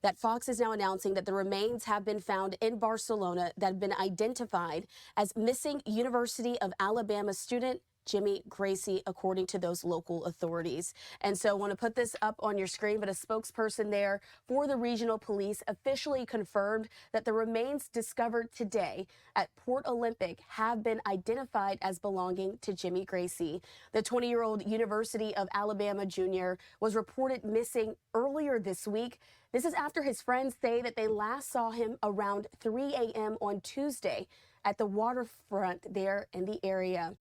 that Fox is now announcing that the remains have been found in Barcelona that have been identified as missing University of Alabama student Jimmy Gracy, according to those local authorities. And so I want to put this up on your screen, but a spokesperson there for the regional police officially confirmed that the remains discovered today at Port Olympic have been identified as belonging to Jimmy Gracy. The 20-year-old University of Alabama junior was reported missing earlier this week. This is after his friends say that they last saw him around 3 a.m. on Tuesday at the waterfront there in the area.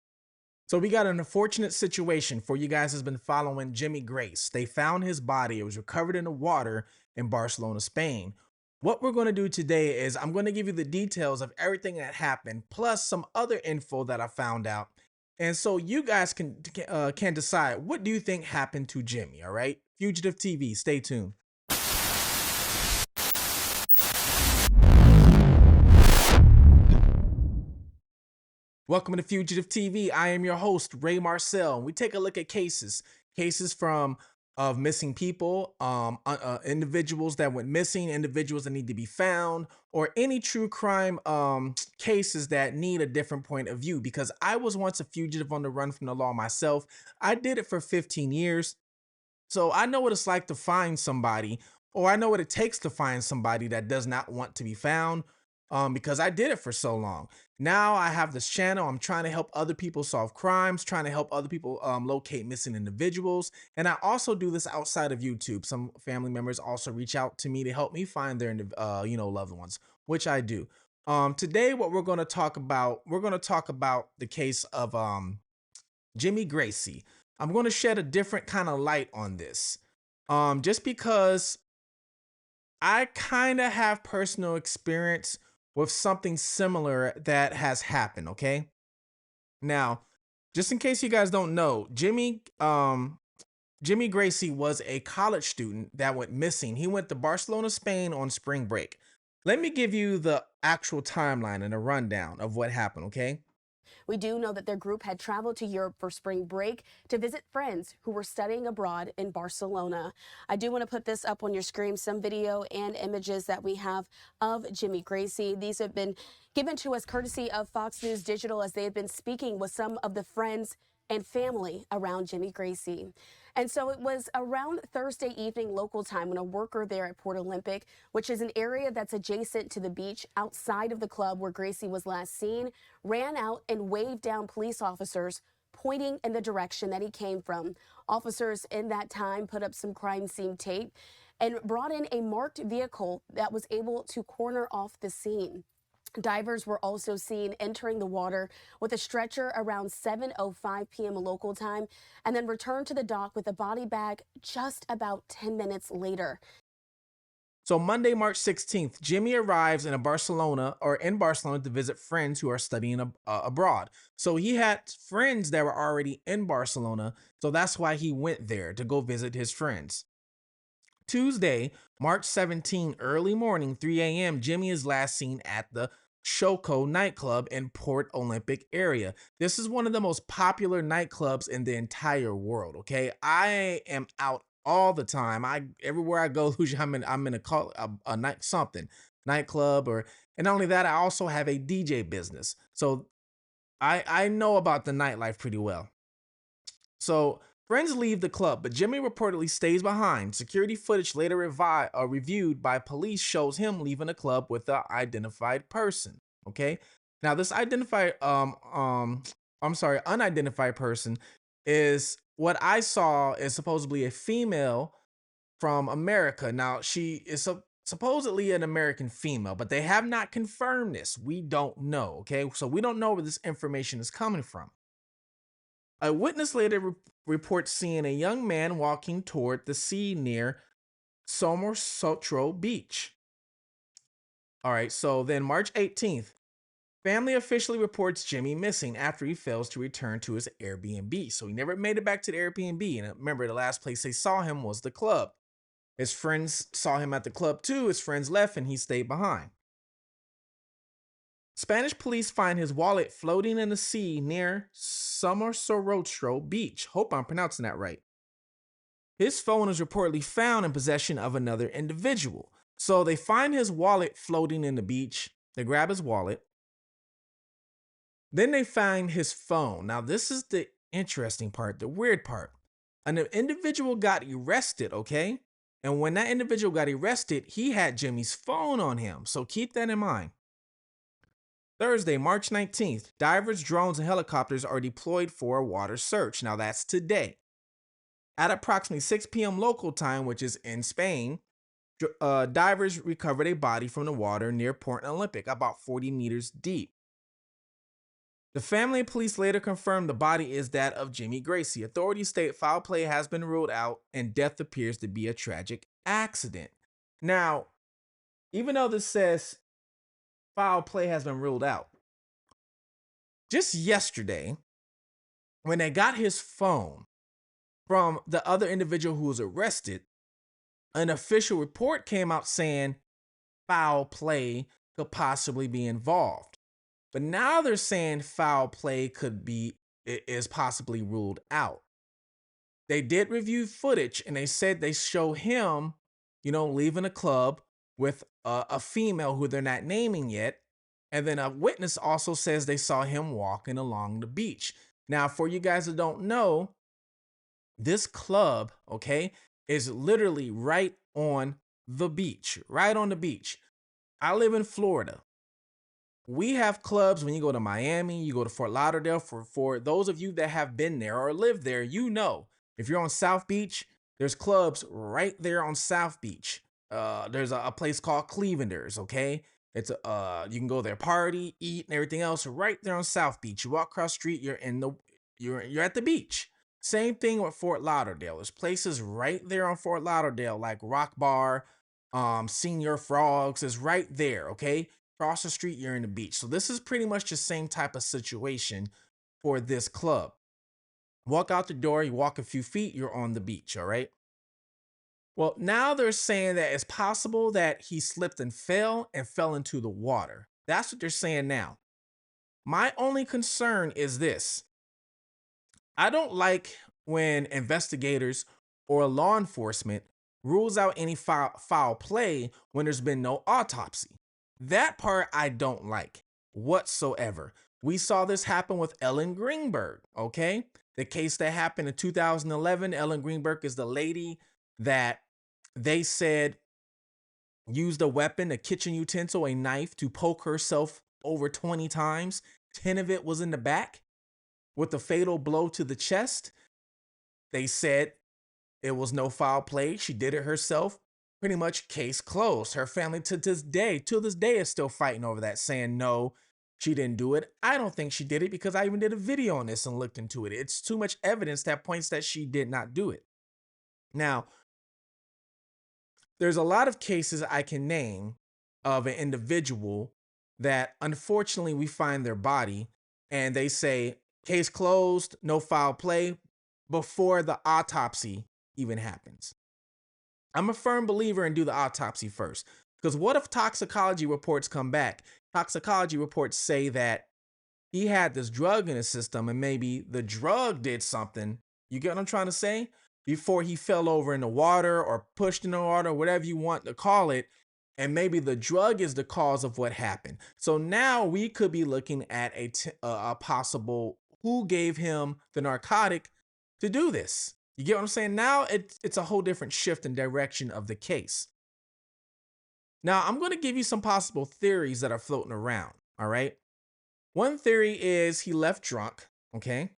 So we got an unfortunate situation for you guys has been following Jimmy Grace. They found his body. It was recovered in the water in Barcelona, Spain. What we're going to do today is I'm going to give you the details of everything that happened, plus some other info that I found out. And so you guys can decide, what do you think happened to Jimmy, all right? Fugitive TV, stay tuned. Welcome to Fugitive TV. I am your host, Ray Marcel. And we take a look at cases from of missing people, individuals that went missing, individuals that need to be found, or any true crime cases that need a different point of view. Because I was once a fugitive on the run from the law myself. I did it for 15 years. So I know what it's like to find somebody, or I know what it takes to find somebody that does not want to be found, because I did it for so long. Now I have this channel. I'm trying to help other people solve crimes, trying to help other people locate missing individuals. And I also do this outside of YouTube. Some family members also reach out to me to help me find their loved ones, which I do. Today, what we're going to talk about, the case of Jimmy Gracy. I'm going to shed a different kind of light on this, just because I kind of have personal experience with something similar that has happened. Okay. Now, just in case you guys don't know, Jimmy Gracy was a college student that went missing. He went to Barcelona, Spain on spring break. Let me give you the actual timeline and a rundown of what happened. Okay. We do know that their group had traveled to Europe for spring break to visit friends who were studying abroad in Barcelona. I do want to put this up on your screen, some video and images that we have of Jimmy Gracy. These have been given to us courtesy of Fox News Digital as they have been speaking with some of the friends and family around Jimmy Gracy. And so it was around Thursday evening local time when a worker there at Port Olympic, which is an area that's adjacent to the beach outside of the club where Gracy was last seen, ran out and waved down police officers pointing in the direction that he came from. Officers in that time put up some crime scene tape and brought in a marked vehicle that was able to corner off the scene. Divers were also seen entering the water with a stretcher around 7:05 p.m. local time and then returned to the dock with a body bag just about 10 minutes later. So Monday, March 16th, Jimmy arrives in Barcelona to visit friends who are studying abroad. So he had friends that were already in Barcelona. So that's why he went there to go visit his friends. Tuesday, March 17, early morning, 3 a.m., Jimmy is last seen at the Shoko nightclub in Port Olympic area. This is one of the most popular nightclubs in the entire world. Okay, I am out all the time. Everywhere I go, I'm in a night something nightclub, and not only that, I also have a DJ business. So I know about the nightlife pretty well. So friends leave the club, but Jimmy reportedly stays behind. Security footage later reviewed by police shows him leaving the club with an identified person. Okay, now this unidentified person is what I saw is supposedly a female from America. Now she is supposedly an American female, but they have not confirmed this. We don't know. Okay, so we don't know where this information is coming from. A witness later reports seeing a young man walking toward the sea near Somosotro Beach. All right, so then March 18th, family officially reports Jimmy missing after he fails to return to his Airbnb. So he never made it back to the Airbnb. And remember, the last place they saw him was the club. His friends saw him at the club too. His friends left and he stayed behind. Spanish police find his wallet floating in the sea near Somosotro Beach. Hope I'm pronouncing that right. His phone is reportedly found in possession of another individual. So they find his wallet floating in the beach. They grab his wallet. Then they find his phone. Now, this is the interesting part, the weird part. An individual got arrested, okay? And when that individual got arrested, he had Jimmy's phone on him. So keep that in mind. Thursday, March 19th, divers, drones, and helicopters are deployed for a water search. Now, that's today. At approximately 6 p.m. local time, which is in Spain, divers recovered a body from the water near Port Olympic, about 40 meters deep. The family and police later confirmed the body is that of Jimmy Gracy. Authorities state foul play has been ruled out and death appears to be a tragic accident. Now, even though this says foul play has been ruled out, just yesterday, when they got his phone from the other individual who was arrested, an official report came out saying foul play could possibly be involved. But now they're saying foul play is possibly ruled out. They did review footage and they said they show him, leaving a club with a female who they're not naming yet. And then a witness also says they saw him walking along the beach. Now, for you guys that don't know, this club, okay, is literally right on the beach, right on the beach. I live in Florida. We have clubs when you go to Miami, you go to Fort Lauderdale. For those of you that have been there or lived there, if you're on South Beach, there's clubs right there on South Beach. There's a place called Clevelanders, okay? You can go there, party, eat, and everything else right there on South Beach. You walk across the street, you're at the beach. Same thing with Fort Lauderdale. There's places right there on Fort Lauderdale, like Rock Bar, Senior Frogs is right there, okay? Across the street, you're in the beach. So this is pretty much the same type of situation for this club. Walk out the door, you walk a few feet, you're on the beach, all right? Well, now they're saying that it's possible that he slipped and fell into the water. That's what they're saying now. My only concern is this. I don't like when investigators or law enforcement rules out any foul play when there's been no autopsy. That part I don't like whatsoever. We saw this happen with Ellen Greenberg, okay? The case that happened in 2011, Ellen Greenberg is the lady that they said used a weapon, a kitchen utensil, a knife to poke herself over 20 times. 10 of it was in the back with a fatal blow to the chest. They said it was no foul play. She did it herself. Pretty much case closed. Her family to this day is still fighting over that, saying no, she didn't do it. I don't think she did it because I even did a video on this and looked into it. It's too much evidence that points that she did not do it. Now, there's a lot of cases I can name of an individual that unfortunately we find their body and they say case closed, no foul play before the autopsy even happens. I'm a firm believer in do the autopsy first. Because what if toxicology reports come back? Toxicology reports say that he had this drug in his system and maybe the drug did something. You get what I'm trying to say? Before he fell over in the water or pushed in the water, whatever you want to call it. And maybe the drug is the cause of what happened. So now we could be looking at a possible who gave him the narcotic to do this. You get what I'm saying? Now it's a whole different shift in direction of the case. Now, I'm going to give you some possible theories that are floating around, all right? One theory is he left drunk, okay?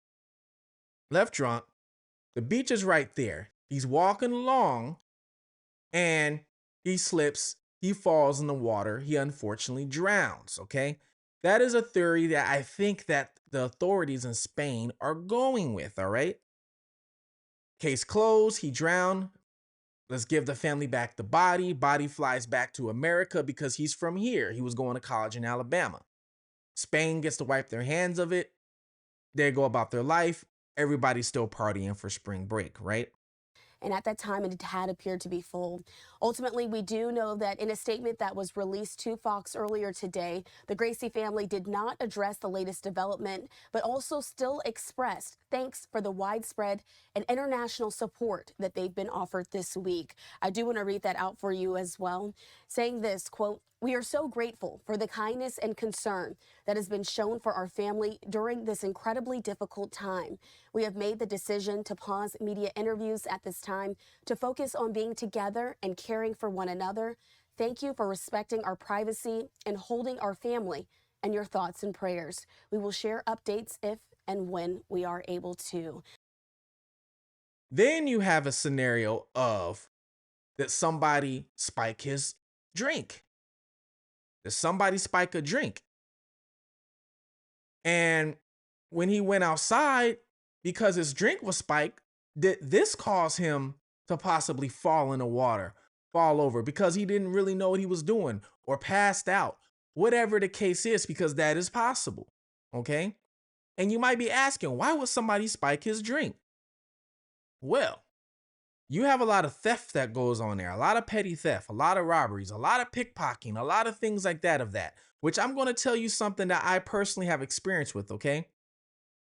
Left drunk. The beach is right there. He's walking along and he slips, he falls in the water, he unfortunately drowns, okay? That is a theory that I think that the authorities in Spain are going with, all right? Case closed, he drowned. Let's give the family back the body. Body flies back to America because he's from here. He was going to college in Alabama. Spain gets to wipe their hands of it. They go about their life. Everybody's still partying for spring break, right? And at that time, it had appeared to be full. Ultimately, we do know that in a statement that was released to Fox earlier today, the Gracy family did not address the latest development, but also still expressed thanks for the widespread and international support that they've been offered this week. I do want to read that out for you as well, saying this, quote, "We are so grateful for the kindness and concern that has been shown for our family during this incredibly difficult time. We have made the decision to pause media interviews at this time to focus on being together and caring for one another. Thank you for respecting our privacy and holding our family and your thoughts and prayers. We will share updates if and when we are able to." Then you have a scenario of that somebody spike his drink. That somebody spike a drink. And when he went outside, because his drink was spiked, did this cause him to possibly fall in the water, fall over because he didn't really know what he was doing or passed out, whatever the case is, because that is possible. Okay. And you might be asking, why would somebody spike his drink? Well, you have a lot of theft that goes on there, a lot of petty theft, a lot of robberies, a lot of pickpocketing, a lot of things like that which I'm going to tell you something that I personally have experience with, okay?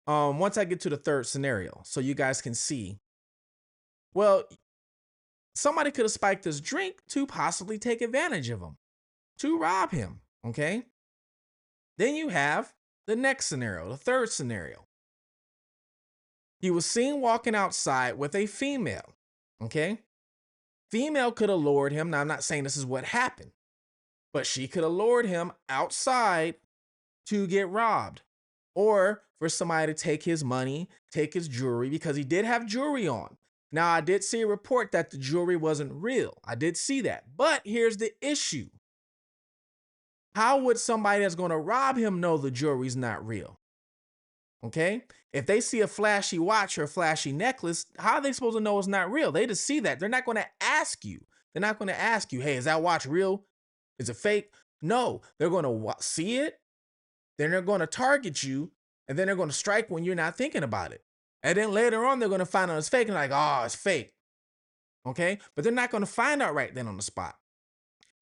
Once I get to the third scenario, so you guys can see. Well, somebody could have spiked his drink to possibly take advantage of him, to rob him, okay? Then you have the next scenario, the third scenario. He was seen walking outside with a female, okay? Female could have lured him. Now, I'm not saying this is what happened, but she could have lured him outside to get robbed or for somebody to take his money, take his jewelry, because he did have jewelry on. Now, I did see a report that the jewelry wasn't real. I did see that. But here's the issue. How would somebody that's going to rob him know the jewelry's not real? Okay? If they see a flashy watch or a flashy necklace, how are they supposed to know it's not real? They just see that. They're not going to ask you. They're not going to ask you, hey, is that watch real? Is it fake? No, they're going to see it. Then they're going to target you. And then they're going to strike when you're not thinking about it. And then later on, they're going to find out it's fake and like, oh, it's fake. Okay? But they're not going to find out right then on the spot.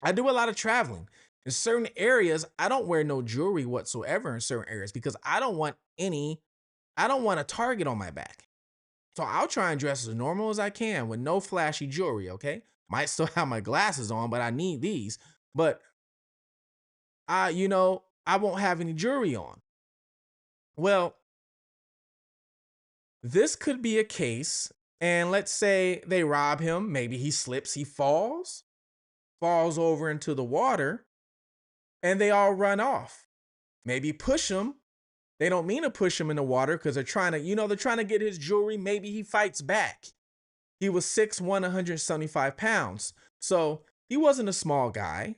I do a lot of traveling. In certain areas, I don't wear no jewelry whatsoever in certain areas because I don't want a target on my back. So I'll try and dress as normal as I can with no flashy jewelry, okay? Might still have my glasses on, but I need these. But I won't have any jewelry on. Well, this could be a case, and let's say they rob him. Maybe he slips, he falls over into the water, and they all run off. Maybe push him. They don't mean to push him in the water because they're trying to get his jewelry. Maybe he fights back. He was 6'1", 175 pounds. So he wasn't a small guy,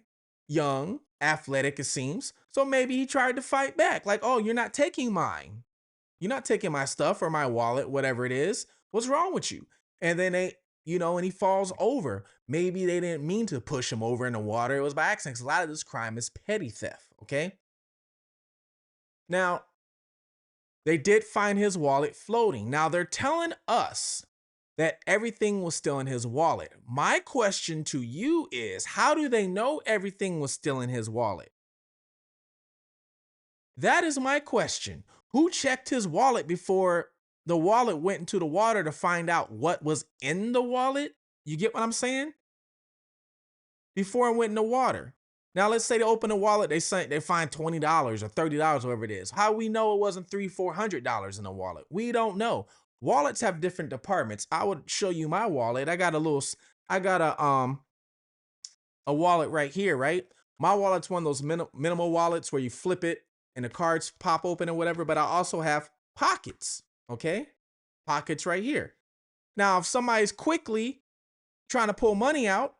young, athletic, it seems. So maybe he tried to fight back. Like, oh, you're not taking mine. You're not taking my stuff or my wallet, whatever it is. What's wrong with you? And then and he falls over. Maybe they didn't mean to push him over in the water. It was by accident. 'Cause a lot of this crime is petty theft, okay? Now, they did find his wallet floating. Now, they're telling us that everything was still in his wallet. My question to you is, how do they know everything was still in his wallet? That is my question. Who checked his wallet before the wallet went into the water to find out what was in the wallet? You get what I'm saying? Before it went in the water. Now, let's say they open the wallet, they find $20 or $30, whatever it is. How we know it wasn't $300-400 in the wallet? We don't know. Wallets have different departments. I would show you my wallet. I got a wallet right here, right? My wallet's one of those minimal wallets where you flip it and the cards pop open or whatever, but I also have pockets, okay? Pockets right here. Now, if somebody's quickly trying to pull money out,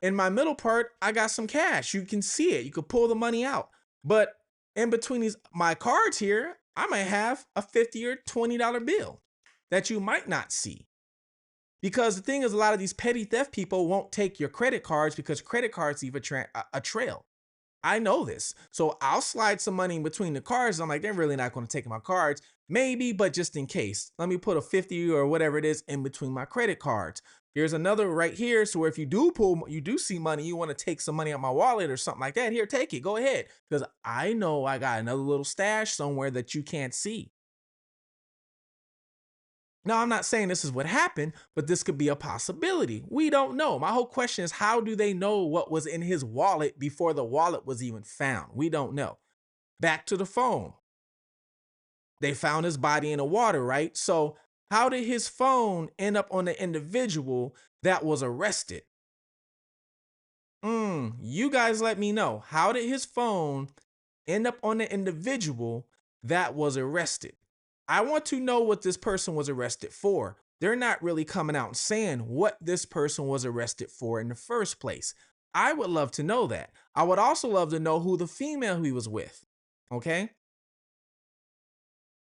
in my middle part, I got some cash. You can see it. You could pull the money out. But in between my cards here, I might have a $50 or $20 bill that you might not see. Because the thing is, a lot of these petty theft people won't take your credit cards because credit cards leave a trail. I know this. So I'll slide some money in between the cards. I'm like, they're really not going to take my cards. Maybe, but just in case. Let me put a 50 or whatever it is in between my credit cards. Here's another right here. So if you do see money, you want to take some money out my wallet or something like that. Here, take it. Go ahead. Because I know I got another little stash somewhere that you can't see. Now, I'm not saying this is what happened, but this could be a possibility. We don't know. My whole question is, how do they know what was in his wallet before the wallet was even found? We don't know. Back to the phone. They found his body in the water, right? So, how did his phone end up on the individual that was arrested? You guys let me know. How did his phone end up on the individual that was arrested? I want to know what this person was arrested for. They're not really coming out and saying what this person was arrested for in the first place. I would love to know that. I would also love to know who the female he was with. Okay?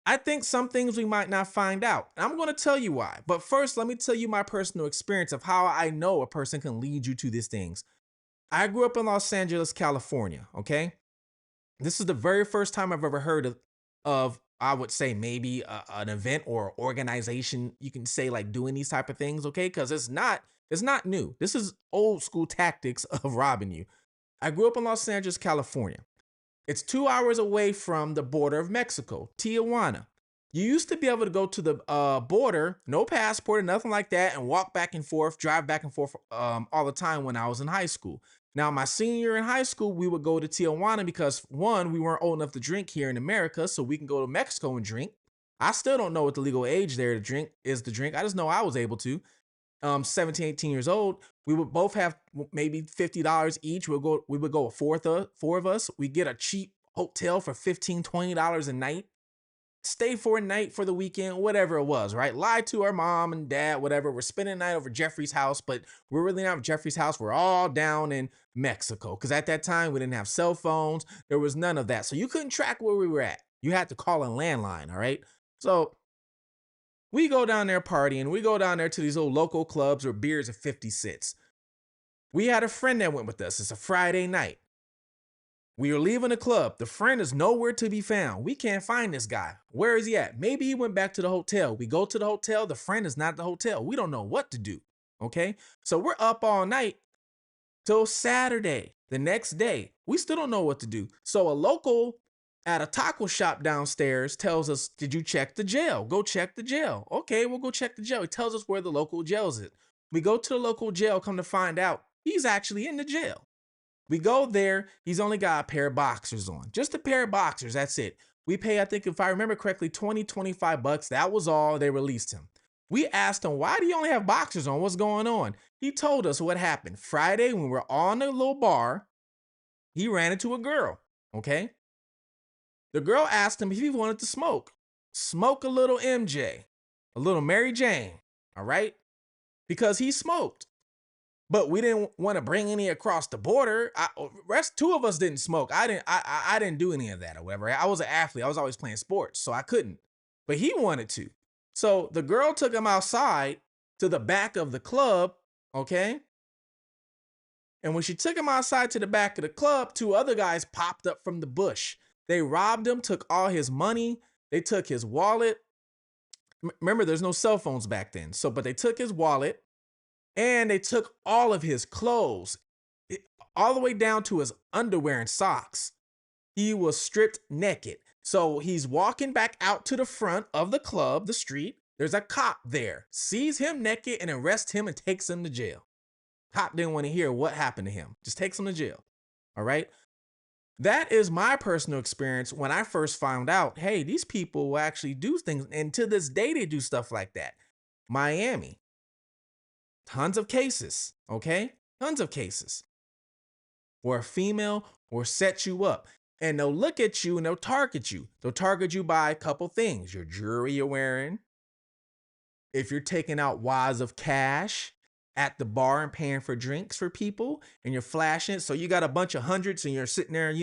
I think some things we might not find out. And I'm going to tell you why. But first, let me tell you my personal experience of how I know a person can lead you to these things. I grew up in Los Angeles, California. Okay? This is the very first time I've ever heard of I would say maybe an event or organization you can say like doing these type of things, okay? Because it's not new. This is old school tactics of robbing you. I grew up in Los Angeles, California. It's 2 hours away from the border of Mexico, Tijuana. You used to be able to go to the border, no passport or nothing like that, and walk back and forth, drive back and forth all the time when I was in high school. Now, my senior year in high school, we would go to Tijuana because one, we weren't old enough to drink here in America, so we can go to Mexico and drink. I still don't know what the legal age there to drink is to drink. I just know I was able to. 17, 18 years old, we would both have maybe $50 each. We would go four of us. We get a cheap hotel for $15, $20 a night. Stay for a night for the weekend, whatever it was, right? Lie to our mom and dad, whatever. We're spending the night over Jeffrey's house, but we're really not at Jeffrey's house. We're all down in Mexico. Because at that time, we didn't have cell phones. There was none of that. So you couldn't track where we were at. You had to call a landline, all right? So we go down there partying. We go down there to these little local clubs where beers are 50 cents. We had a friend that went with us. It's a Friday night. We are leaving the club. The friend is nowhere to be found. We can't find this guy. Where is he at? Maybe he went back to the hotel. We go to the hotel. The friend is not at the hotel. We don't know what to do. Okay. So we're up all night till Saturday, the next day. We still don't know what to do. So a local at a taco shop downstairs tells us, "Did you check the jail? Go check the jail." Okay, we'll go check the jail. He tells us where the local jail is. We go to the local jail, come to find out he's actually in the jail. We go there. He's only got a pair of boxers on. Just a pair of boxers. That's it. We pay, I think, if I remember correctly, 20, $25. That was all. They released him. We asked him, why do you only have boxers on? What's going on? He told us what happened. Friday, when we were on the little bar, he ran into a girl. Okay. The girl asked him if he wanted to smoke. Smoke a little MJ, a little Mary Jane. All right. Because he smoked. But we didn't want to bring any across the border. Rest two of us didn't smoke. I didn't. I didn't do any of that or whatever. I was an athlete. I was always playing sports, so I couldn't. But he wanted to. So the girl took him outside to the back of the club. Okay. And when she took him outside to the back of the club, two other guys popped up from the bush. They robbed him, took all his money. They took his wallet. Remember, there's no cell phones back then. But they took his wallet. And they took all of his clothes, all the way down to his underwear and socks. He was stripped naked. So he's walking back out to the front of the club, the street. There's a cop there, sees him naked and arrests him and takes him to jail. Cop didn't want to hear what happened to him. Just takes him to jail. All right. That is my personal experience when I first found out, hey, these people will actually do things. And to this day, they do stuff like that. Miami. Tons of cases, okay? Tons of cases where a female will set you up and they'll look at you and they'll target you. They'll target you by a couple things. Your jewelry you're wearing. If you're taking out wads of cash at the bar and paying for drinks for people and you're flashing. So you got a bunch of hundreds and you're sitting there,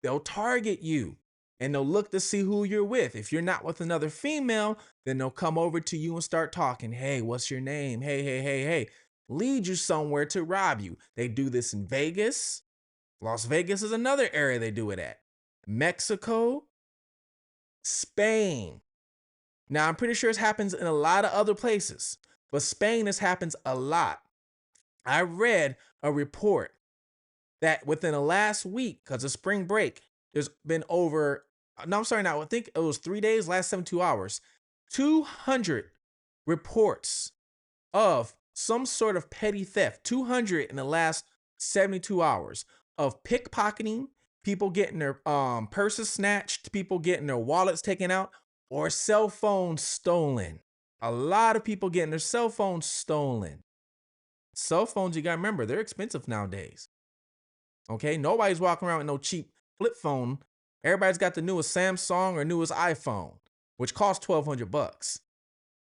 they'll target you. And they'll look to see who you're with. If you're not with another female, then they'll come over to you and start talking. Hey, what's your name? Hey. Lead you somewhere to rob you. They do this in Vegas. Las Vegas is another area they do it at. Mexico, Spain. Now, I'm pretty sure it happens in a lot of other places. But Spain, this happens a lot. I read a report that within the last week, because of spring break, there's been over, no, I'm sorry, now I think it was 3 days, last 72 hours, 200 reports of some sort of petty theft, 200 in the last 72 hours of pickpocketing, people getting their purses snatched, people getting their wallets taken out, or cell phones stolen. A lot of people getting their cell phones stolen. Cell phones, you gotta remember, they're expensive nowadays. Okay, nobody's walking around with no cheap flip phone. Everybody's got the newest Samsung or newest iPhone, which costs $1,200,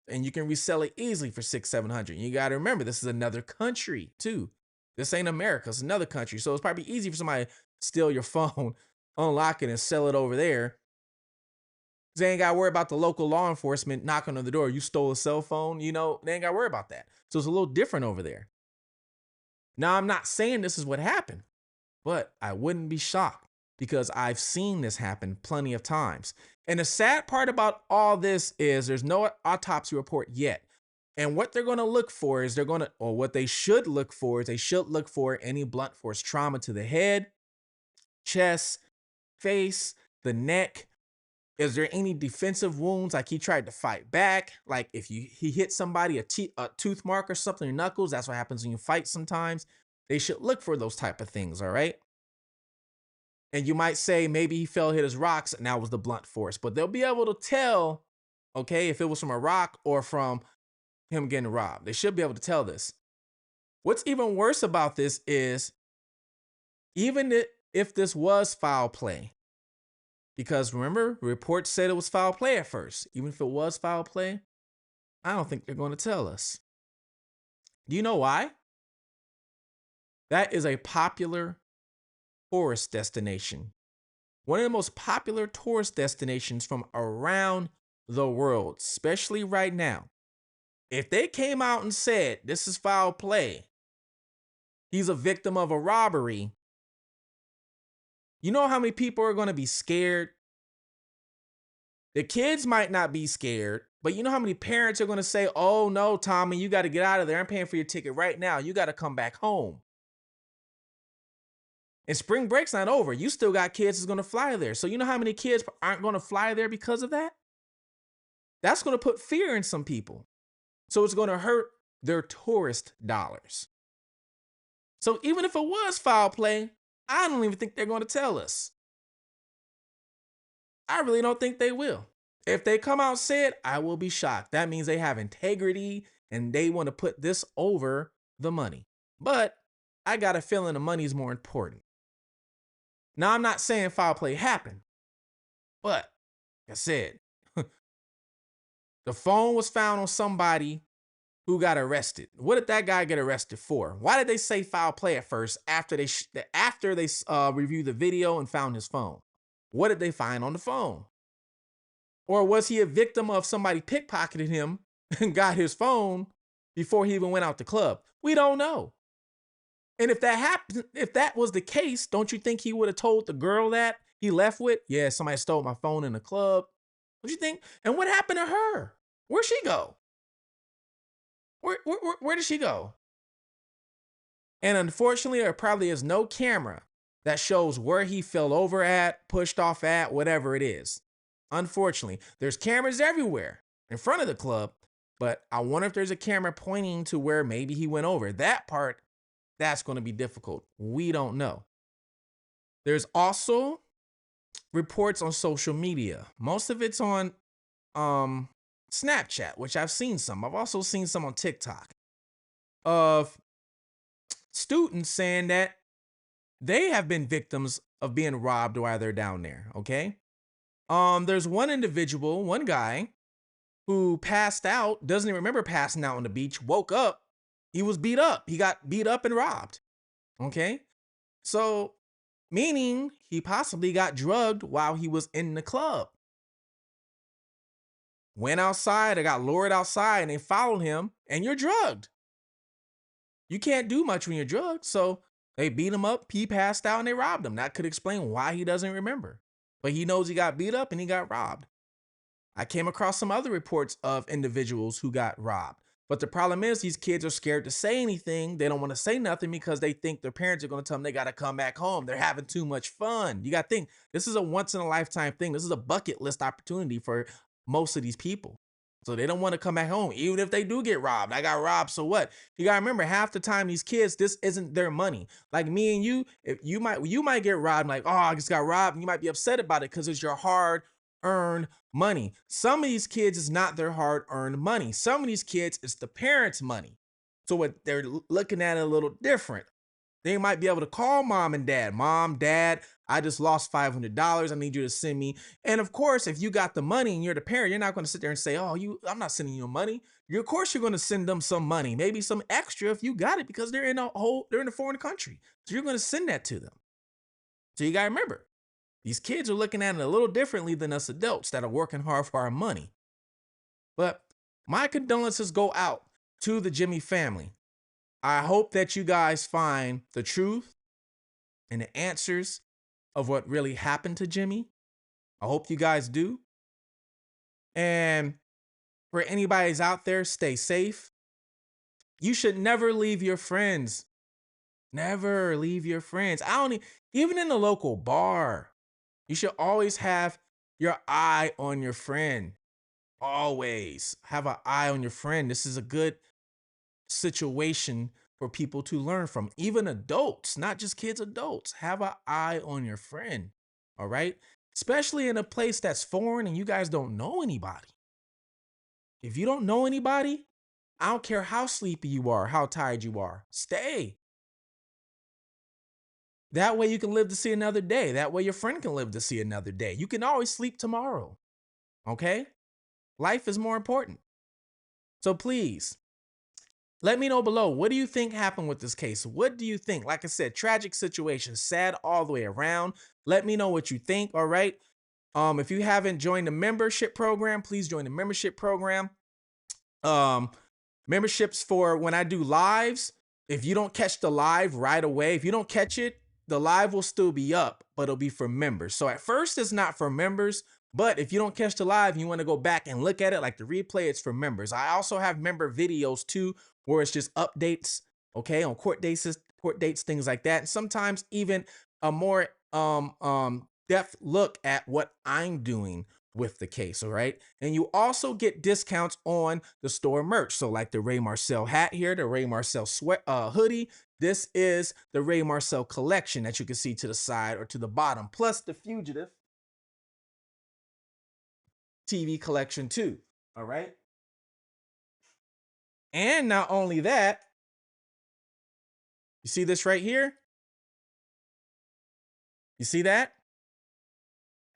and you can resell it easily for $600-700. You got to remember, this is another country too. This ain't America; it's another country, so it's probably easy for somebody to steal your phone, unlock it, and sell it over there. They ain't got to worry about the local law enforcement knocking on the door. You stole a cell phone, you know, they ain't got to worry about that. So it's a little different over there. Now, I'm not saying this is what happened, but I wouldn't be shocked because I've seen this happen plenty of times. And the sad part about all this is there's no autopsy report yet. And what they're going to look for is what they should look for is they should look for any blunt force trauma to the head, chest, face, the neck. Is there any defensive wounds, like he tried to fight back? Like if he hit somebody, a tooth mark or something, your knuckles, that's what happens when you fight sometimes. They should look for those type of things, all right? And you might say maybe he fell, hit his rocks, and that was the blunt force. But they'll be able to tell, okay, if it was from a rock or from him getting robbed. They should be able to tell this. What's even worse about this is even if this was foul play, because remember, reports said it was foul play at first. Even if it was foul play, I don't think they're going to tell us. Do you know why? That is a popular tourist destination. One of the most popular tourist destinations from around the world, especially right now. If they came out and said, this is foul play, he's a victim of a robbery, you know how many people are going to be scared? The kids might not be scared, but you know how many parents are going to say, oh no, Tommy, you got to get out of there. I'm paying for your ticket right now. You got to come back home. And spring break's not over. You still got kids that's going to fly there. So you know how many kids aren't going to fly there because of that? That's going to put fear in some people. So it's going to hurt their tourist dollars. So even if it was foul play, I don't even think they're going to tell us. I really don't think they will. If they come out and say it, I will be shocked. That means they have integrity and they want to put this over the money. But I got a feeling the money is more important. Now, I'm not saying foul play happened, but like I said, the phone was found on somebody who got arrested. What did that guy get arrested for? Why did they say foul play at first after they reviewed the video and found his phone? What did they find on the phone? Or was he a victim of somebody pickpocketed him and got his phone before he even went out the club? We don't know. And if that happened, if that was the case, don't you think he would have told the girl that he left with? Yeah, somebody stole my phone in the club. What do you think? And what happened to her? Where'd she go? Where did she go? And unfortunately, there probably is no camera that shows where he fell over at, pushed off at, whatever it is. Unfortunately, there's cameras everywhere in front of the club, but I wonder if there's a camera pointing to where maybe he went over. That part, that's going to be difficult. We don't know. There's also reports on social media. Most of it's on Snapchat, which I've seen some. I've also seen some on TikTok of students saying that they have been victims of being robbed while they're down there, okay? There's one individual, one guy who passed out, doesn't even remember passing out on the beach, woke up, he was beat up. He got beat up and robbed, okay? So, meaning he possibly got drugged while he was in the club. Went outside, or got lured outside, and they followed him, and you're drugged. You can't do much when you're drugged, so they beat him up, he passed out, and they robbed him. That could explain why he doesn't remember. But he knows he got beat up and he got robbed. I came across some other reports of individuals who got robbed. But the problem is these kids are scared to say anything. They don't want to say nothing because they think their parents are going to tell them they got to come back home. They're having too much fun. You got to think, this is a once in a lifetime thing. This is a bucket list opportunity for most of these people. So they don't want to come back home, even if they do get robbed. I got robbed, so what? You gotta remember, half the time these kids, this isn't their money. Like me and you, if you might get robbed, like, oh, I just got robbed, and you might be upset about it because it's your hard-earned money. Some of these kids is not their hard-earned money. Some of these kids, it's the parents' money. So what they're looking at it a little different. They might be able to call mom and dad. Mom, dad, I just lost $500. I need you to send me. And of course, if you got the money and you're the parent, you're not going to sit there and say, oh, I'm not sending you money. Of course, you're going to send them some money, maybe some extra if you got it, because they're in a foreign country. So you're going to send that to them. So you got to remember, these kids are looking at it a little differently than us adults that are working hard for our money. But my condolences go out to the Jimmy family. I hope that you guys find the truth and the answers of what really happened to Jimmy. I hope you guys do. And for anybody's out there, stay safe. You should never leave your friends. Never leave your friends. Even in the local bar, you should always have your eye on your friend. Always have an eye on your friend. This is a good situation for people to learn from. Even adults, not just kids, adults. Have an eye on your friend, all right? Especially in a place that's foreign and you guys don't know anybody. If you don't know anybody, I don't care how sleepy you are, how tired you are, stay. That way you can live to see another day. That way your friend can live to see another day. You can always sleep tomorrow, okay? Life is more important. So please, let me know below. What do you think happened with this case? What do you think? Like I said, tragic situation, sad all the way around. Let me know what you think, all right? If you haven't joined the membership program, please join the membership program. Memberships for when I do lives. If you don't catch the live right away, if you don't catch it, the live will still be up, but it'll be for members. So at first it's not for members, but if you don't catch the live and you want to go back and look at it like the replay, it's for members. I also have member videos too, where it's just updates, okay, on court dates, things like that. And sometimes even a more depth look at what I'm doing with the case, all right? And you also get discounts on the store merch. So like the Ray Marcel hat here, the Ray Marcel sweat hoodie. This is the Ray Marcel collection that you can see to the side or to the bottom, plus the Fugitive TV collection too, all right? And not only that, you see this right here? You see that?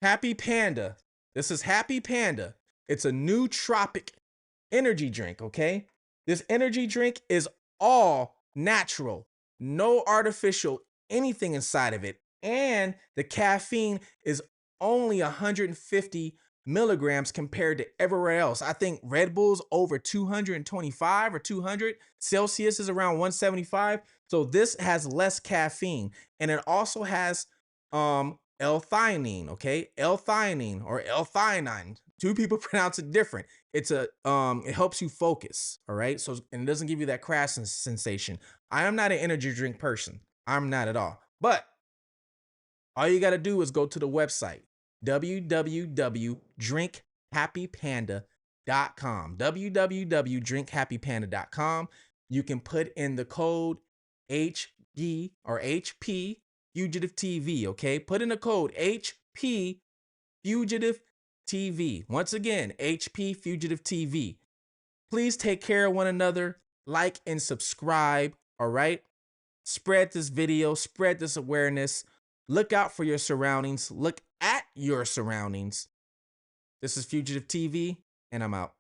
Happy Panda. This is Happy Panda. It's a nootropic energy drink, okay? This energy drink is all natural, no artificial anything inside of it. And the caffeine is only 150 milligrams compared to everywhere else. I think Red Bull's over 225 or 200. Celsius is around 175. So this has less caffeine. And it also has L-theanine, okay? L-theanine or L-theanine. Two people pronounce it different. It's it helps you focus, all right? So, and it doesn't give you that crash sensation. I am not an energy drink person. I'm not at all. But all you got to do is go to the website, www.drinkhappypanda.com. www.drinkhappypanda.com. You can put in the code HG or HP Fugitive TV, okay? Put in the code HP Fugitive TV. Once again, HP Fugitive TV. Please take care of one another, like and subscribe, all right? Spread this video, spread this awareness. Look out for your surroundings. Look at your surroundings. This is Fugitive TV, and I'm out.